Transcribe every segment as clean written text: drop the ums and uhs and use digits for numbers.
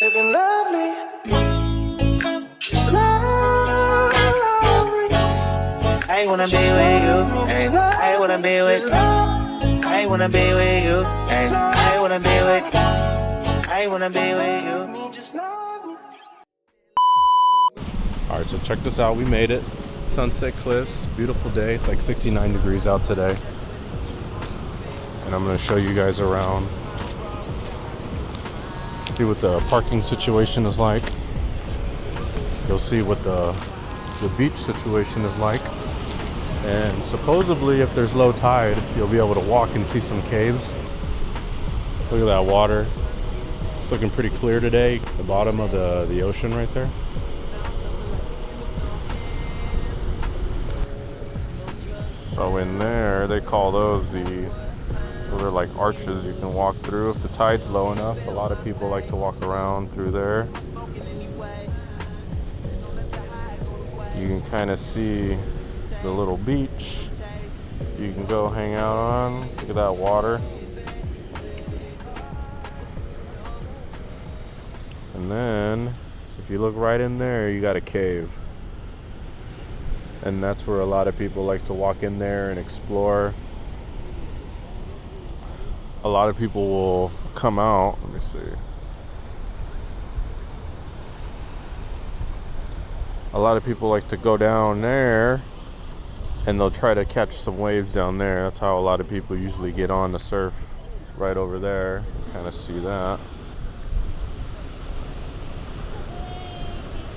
looking lovely. She's lovely. I wanna be with you. Ay, I wanna be with you. I wanna be with you. Ay, I wanna be with you. I wanna be with you. Alright, so check this out. We made it. Sunset Cliffs. Beautiful day. It's like 69 degrees out today. And I'm going to show you guys around. See what the parking situation is like. You'll see what the beach situation is like. And supposedly if there's low tide, you'll be able to walk and see some caves. Look at that water. It's looking pretty clear today. The bottom of the ocean right there. So in there, they call those are like arches you can walk through if the tide's low enough. A lot of people like to walk around through there. You can kind of see the little beach you can go hang out on. Look at that water. And then, if you look right in there, you got a cave. And that's where a lot of people like to walk in there and explore. A lot of people will come out. Let me see. A lot of people like to go down there and they'll try to catch some waves down there. That's how a lot of people usually get on the surf, right over there. Kind of see that.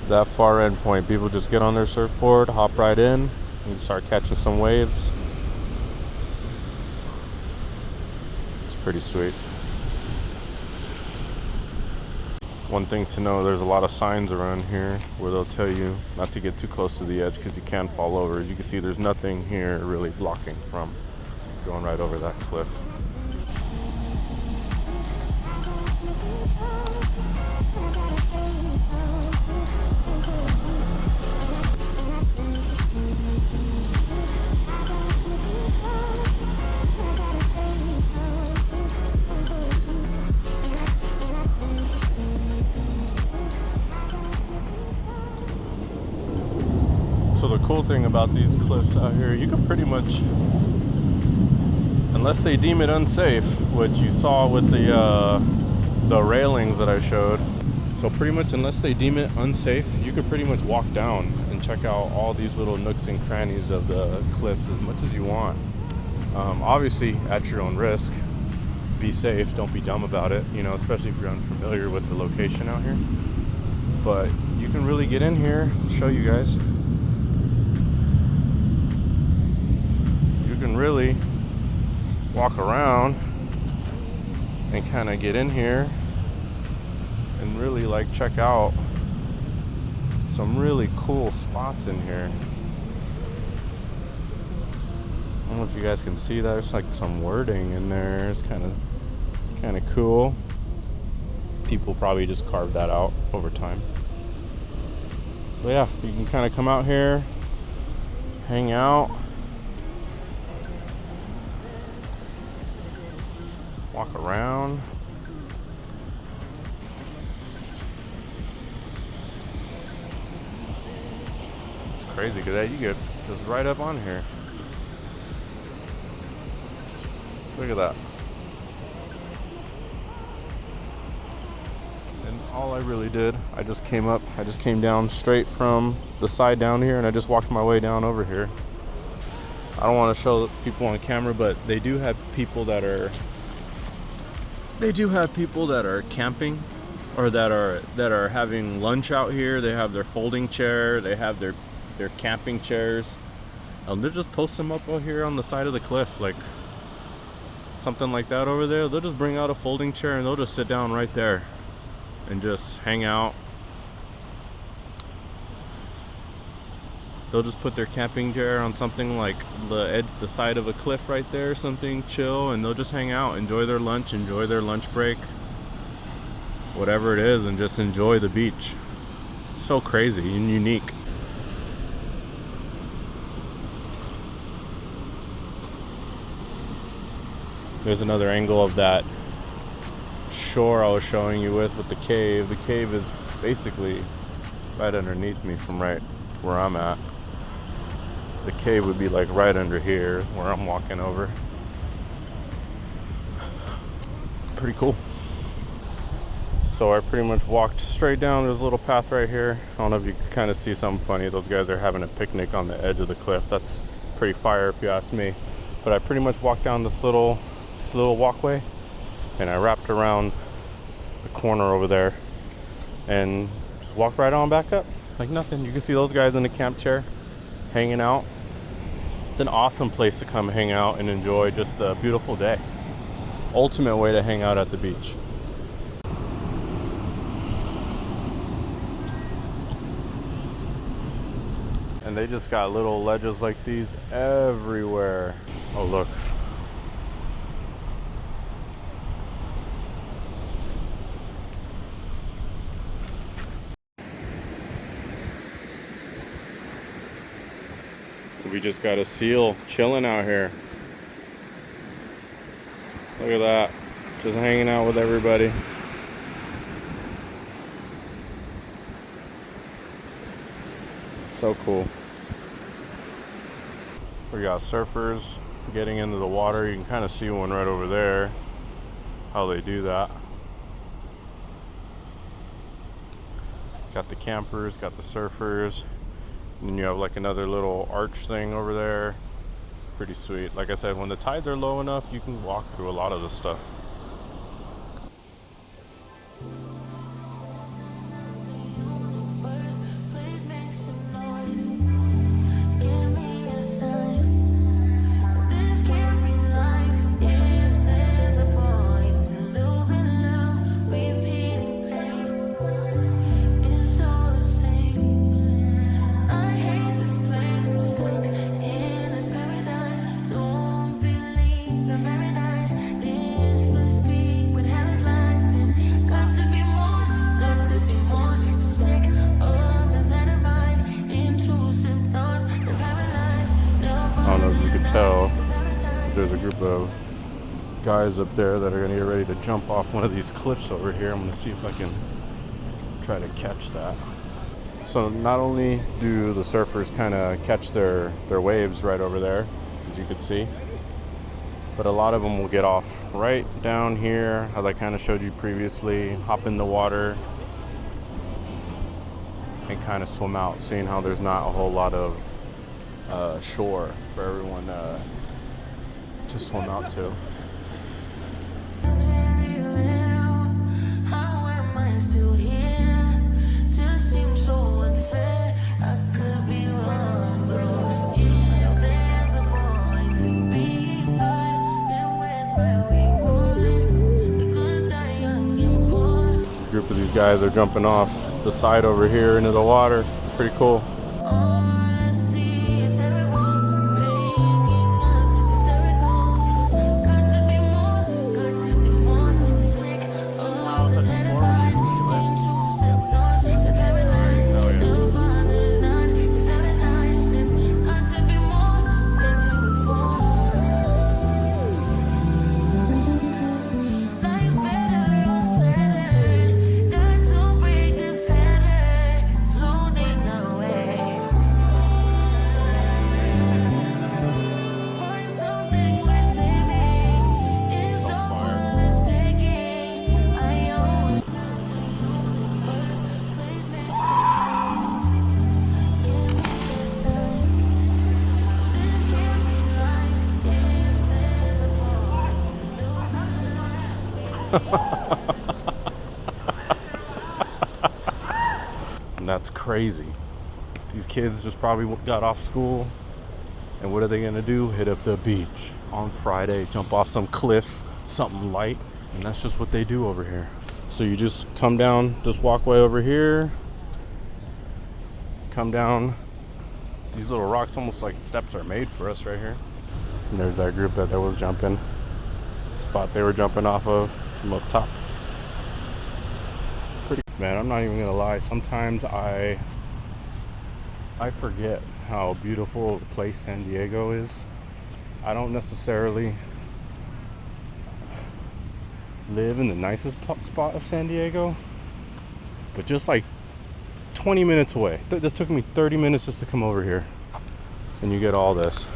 That far end point, people just get on their surfboard, hop right in, and start catching some waves. It's pretty sweet. One thing to know, there's a lot of signs around here where they'll tell you not to get too close to the edge because you can fall over. As you can see, there's nothing here really blocking from going right over that cliff. So the cool thing about these cliffs out here, you can pretty much, unless they deem it unsafe, what you saw with the railings that I showed. So pretty much unless they deem it unsafe, you could pretty much walk down and check out all these little nooks and crannies of the cliffs as much as you want. Obviously at your own risk. Be safe, don't be dumb about it, especially if you're unfamiliar with the location out here. But you can really get in here, I'll show you guys. You can really walk around and kind of get in here and really check out some really cool spots in here. I don't know if you guys can see that. There's some wording in there. It's kind of cool. People probably just carved that out over time. But yeah, you can kind of come out here, hang out, walk around. It's crazy because you get just right up on here. Look at that. And all I really did, I just came down straight from the side down here and I just walked my way down over here. I don't want to show people on camera, but they do have people that are camping or that are having lunch out here. They have their folding chair, they have their camping chairs. And they'll just post them up out here on the side of the cliff, like something like that over there. They'll just bring out a folding chair and they'll just sit down right there and just hang out. They'll just put their camping chair on something like the side of a cliff right there, something chill, and they'll just hang out, enjoy their lunch break, whatever it is, and just enjoy the beach. So crazy and unique. There's another angle of that shore I was showing you with the cave. The cave is basically right underneath me from right where I'm at. The cave would be like right under here where I'm walking over. Pretty cool. So I pretty much walked straight down this little path right here. I don't know if you can kind of see something funny. Those guys are having a picnic on the edge of the cliff. That's pretty fire if you ask me. But I pretty much walked down this little walkway, and I wrapped around the corner over there and just walked right on back up like nothing. You can see those guys in the camp chair hanging out. It's an awesome place to come hang out and enjoy just the beautiful day. Ultimate way to hang out at the beach. And they just got little ledges like these everywhere. Oh, look. We just got a seal chilling out here. Look at that. Just hanging out with everybody. So cool. We got surfers getting into the water. You can kind of see one right over there, how they do that. Got the campers, got the surfers, and then you have like another little arch thing over there. Pretty sweet. Like I said, when the tides are low enough, you can walk through a lot of this stuff. There's a group of guys up there that are gonna get ready to jump off one of these cliffs over here. I'm gonna see if I can try to catch that. So not only do the surfers kind of catch their waves right over there, as you can see, but a lot of them will get off right down here, as I kind of showed you previously, hop in the water and kind of swim out, seeing how there's not a whole lot of shore for everyone to swim out to. A group of these guys are jumping off the side over here into the water. Pretty cool. And that's crazy. These kids just probably got off school, and what are they gonna do? Hit up the beach on Friday, jump off some cliffs, something light, and that's just what they do over here. So you just come down this walkway over here, come down these little rocks, almost like steps are made for us right here. And there's that group that was jumping. It's the spot they were jumping off of from up top. Man, I'm not even gonna lie, sometimes I forget how beautiful the place San Diego is. I don't necessarily live in the nicest spot of San Diego, but just like 20 minutes away. This took me 30 minutes just to come over here, and you get all this.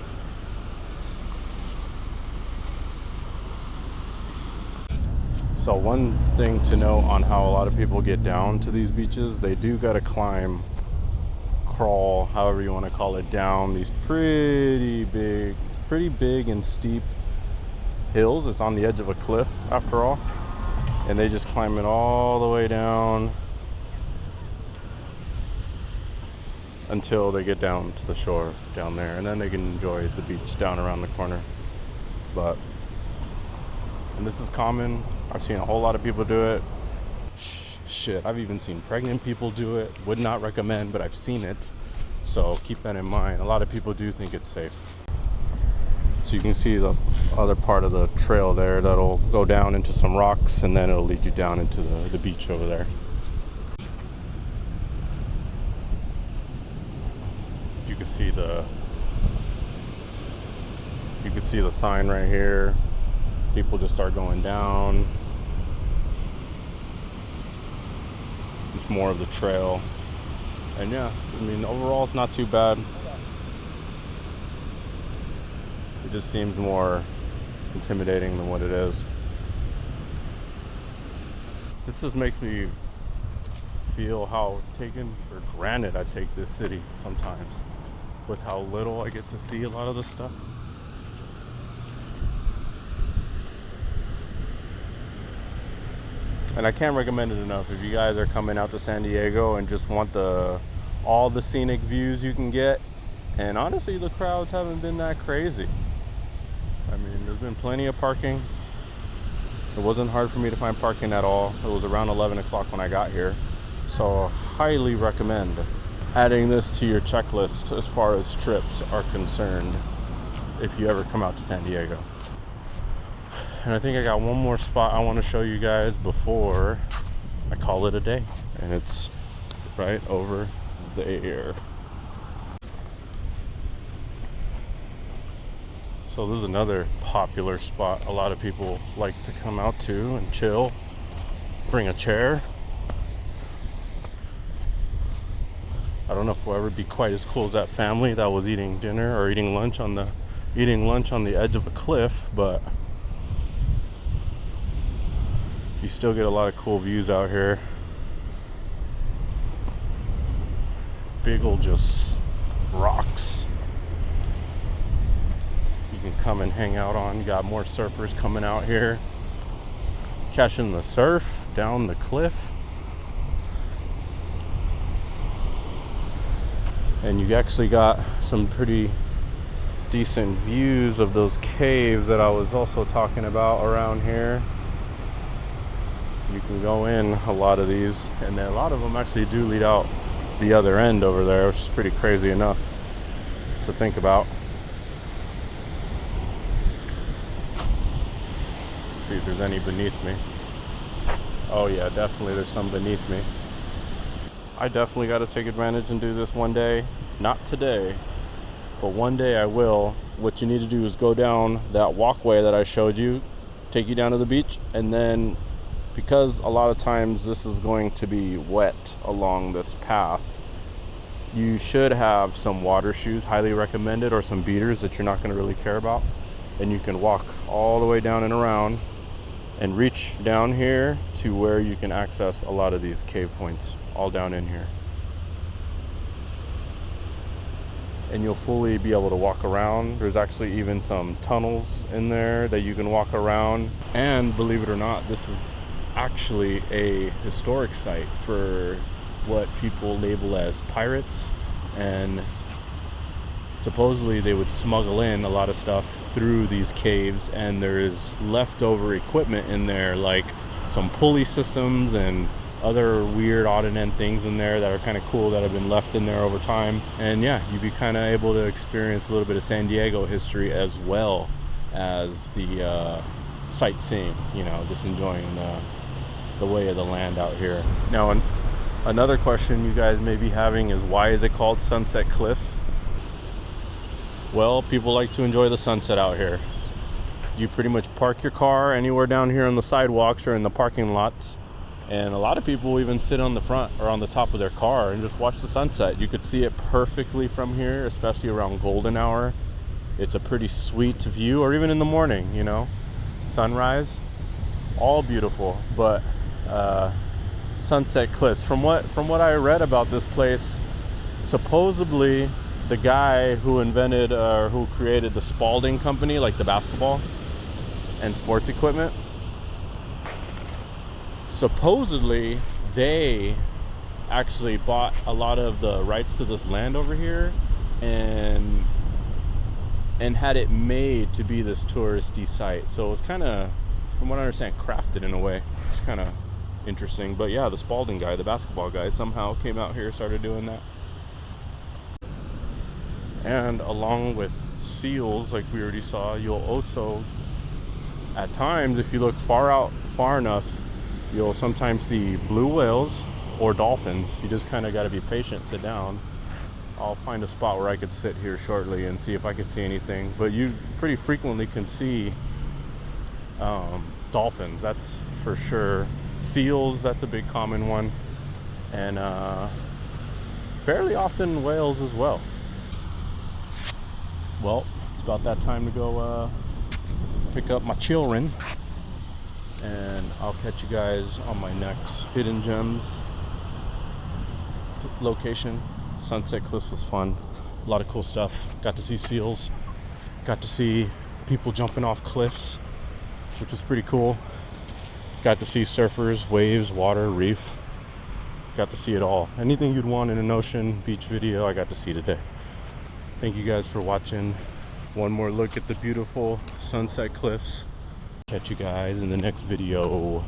So one thing to note on how a lot of people get down to these beaches, they do gotta climb, crawl, however you want to call it, down these pretty big and steep hills. It's on the edge of a cliff after all, and they just climb it all the way down until they get down to the shore down there, and then they can enjoy the beach down around the corner. And this is common. I've seen a whole lot of people do it. Shit, I've even seen pregnant people do it. Would not recommend, but I've seen it. So keep that in mind. A lot of people do think it's safe. So you can see the other part of the trail there that'll go down into some rocks, and then it'll lead you down into the beach over there. You can see the sign right here. People just start going down. It's more of the trail. And yeah, I mean, overall it's not too bad. It just seems more intimidating than what it is. This just makes me feel how taken for granted I take this city sometimes, with how little I get to see a lot of the stuff. And I can't recommend it enough. If you guys are coming out to San Diego and just want all the scenic views you can get, and honestly, the crowds haven't been that crazy. I mean, there's been plenty of parking. It wasn't hard for me to find parking at all. It was around 11 o'clock when I got here. So highly recommend adding this to your checklist as far as trips are concerned if you ever come out to San Diego. And I think I got one more spot I want to show you guys before I call it a day. And it's right over there. So this is another popular spot a lot of people like to come out to and chill. Bring a chair. I don't know if we'll ever be quite as cool as that family that was eating dinner or eating lunch on the edge of a cliff, but you still get a lot of cool views out here. Big old just rocks you can come and hang out on. You got more surfers coming out here, catching the surf down the cliff. And you actually got some pretty decent views of those caves that I was also talking about around here. You can go in a lot of these, and a lot of them actually do lead out the other end over there, which is pretty crazy enough to think about. See if there's any beneath me. Oh yeah, definitely there's some beneath me. I definitely got to take advantage and do this one day. Not today, but one day I will. What you need to do is go down that walkway that I showed you, take you down to the beach, and then because a lot of times this is going to be wet along this path, you should have some water shoes, highly recommended, or some beaters that you're not going to really care about. And you can walk all the way down and around and reach down here to where you can access a lot of these cave points, all down in here. And you'll fully be able to walk around. There's actually even some tunnels in there that you can walk around. And believe it or not, this is actually a historic site for what people label as pirates, and supposedly they would smuggle in a lot of stuff through these caves, and there is leftover equipment in there, like some pulley systems and other weird odd and end things in there that are kind of cool that have been left in there over time. And yeah, you'd be kind of able to experience a little bit of San Diego history as well as the sightseeing, you know, just enjoying the way of the land out here. Now, another question you guys may be having is, why is it called Sunset Cliffs? Well, people like to enjoy the sunset out here. You pretty much park your car anywhere down here on the sidewalks or in the parking lots. And a lot of people will even sit on the front or on the top of their car and just watch the sunset. You could see it perfectly from here, especially around golden hour. It's a pretty sweet view, or even in the morning, you know, sunrise, all beautiful. But Sunset Cliffs, from what I read about this place, supposedly the guy who invented or who created the Spalding Company, like the basketball and sports equipment, supposedly they actually bought a lot of the rights to this land over here and had it made to be this touristy site. So it was kind of, from what I understand, crafted in a way. It's kind of interesting. But yeah, the Spalding guy, the basketball guy, somehow came out here, started doing that. And along with seals, like we already saw, you'll also, at times, if you look far enough, you'll sometimes see blue whales or dolphins. You just kind of got to be patient, sit down. I'll find a spot where I could sit here shortly and see if I can see anything. But you pretty frequently can see dolphins, that's for sure. Seals, that's a big common one. And fairly often whales as well. Well, it's about that time to go pick up my children. And I'll catch you guys on my next Hidden Gems location. Sunset Cliffs was fun. A lot of cool stuff. Got to see seals. Got to see people jumping off cliffs, which is pretty cool. Got to see surfers, waves, water, reef. Got to see it all. Anything you'd want in an ocean beach video, I got to see today. Thank you guys for watching. One more look at the beautiful Sunset Cliffs. Catch you guys in the next video.